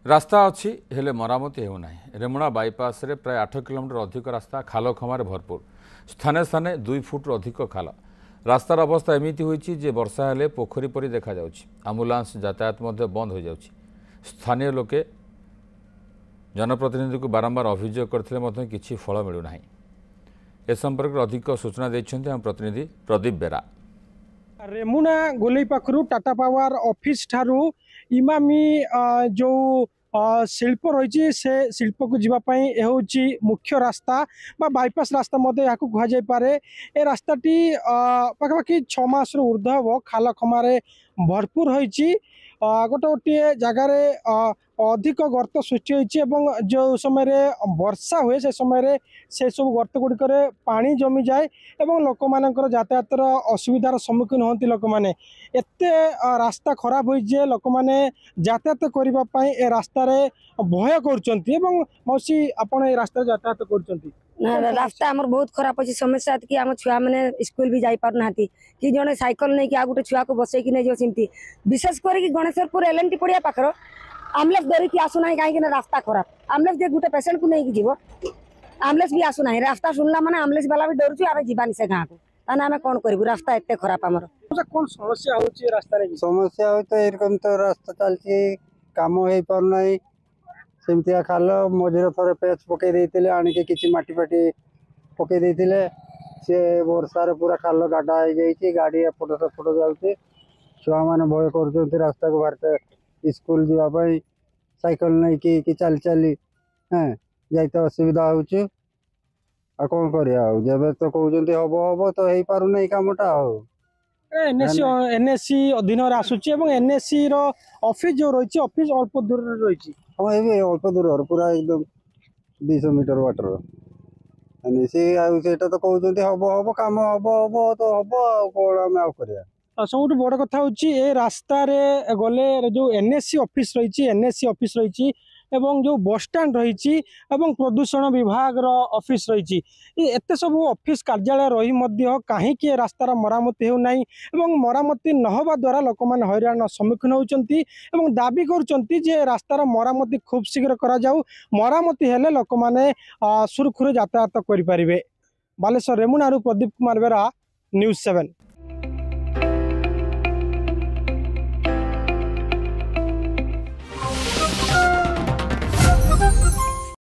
रास्ता अच्छी हेले मरामती होना रेमुणा बाईपास रे प्राय 8 किलोमीटर अधिक रास्ता खाल खमार भरपूर स्थाने स्थाने 2 फुट अधिक खाल रास्तार अवस्था एमती होती जे वर्षा हेले पोखरी परी देखा आम्बुलांस यातायात बंद हो जाउछि। स्थानीय लोके जनप्रतिनिधि को बारंबार अभियोग करते किसी फल मिलूना। ए संपर्क में अधिक सूचना देते आम प्रतिनिधि प्रदीप बेरा। रेमुणा गोलई पाखु टाटा पावर ऑफिस ठारू इमामी जो शिल्प रही से शिल्प को जीवाई हूँ मुख्य रास्ता बा बाईपास रास्ता कहुपे। ए रास्ताटी पाखापाखि 6 मास ऊर्ध हम खाल खमारे भरपूर होती गोटे गोटे जगार अधिक गर्त सृष्टि होती जो समय वर्षा हुए से समय से सब गर्त गुड़िक पानी जमी जाए और लोक मानकर यातायातर असुविधार सम्मुखीन होती। लोक मैंने एत रास्ता खराब हो लोक मैंने यातायात करने ए रास्तार भय कर मौसी आपण ए रास्ता यातायात कर रास्ता आमर बहुत खराब अच्छी समस्या कि आम छुआ मैंने स्कूल भी जापार कि जड़े साइकिल नहीं कि आ गोटे छुआ को बसैकी नहीं जाती विशेष करके गणेशपुर एलएनटी पड़िया पाखर आम्बुलेंस धरिकी आसुना कहीं रास्ता खराब आम्बुलेंस दे गोटे पेसेंट को नहीं जीव आम्बुलेंस भी आसुना रास्ता शुणला माने आम्बुलेंस वाला भी डरुचु आम जीवानी से गाँव को ताने आम कौन करूँ रास्ता एत खराब आमर कौन समस्या होची रास्ता रे समस्या हो तो एरकम तो रास्ता चलती काम हो पारना सेमतिया खाल मझे थोड़े पेच पकई देते आणिके किसी माटी फाटी पकई देते सी वर्षार पूरा खाल गाढ़ा हो जाए गाड़ी एपट सेपट जाऊँगी छुआ मैंने भय कर रास्ता को बाहर स्कूल जावाई साइकिल नहीं कि चली चली हाँ जाते असुविधा हो कौन कर तो कहते हम हम तो हो पार कमटा एनएससी अधीन आसूची एनएससी ऑफिस जो रही ऑफिस अल्प दूर रही हाँ ये अल्प दूर पूरा एकदम 200 मीटर बाटर एनएससी तो कहते हम हम कम हम हम तो हम कौन आम आ सब बड़ कथा हूँ रास्ता गले जो एनएससी ऑफिस रही एवं जो बस स्टैंड रही प्रदूषण विभाग ऑफिस रही एत सब ऑफिस कार्यालय रही कहीं रास्तार मरामती होना मरामती नहबा द्वारा लोक मैंने हैरान सम्मुखीन होती दाबी कर रास्तार मरामती खूब शीघ्र करा जाऊ मरामती हेले लोक मैंने सुरखुरे यातायात करें। बालेश्वर रेमुणारू प्रदीप कुमार बेरा न्यूज़ 7।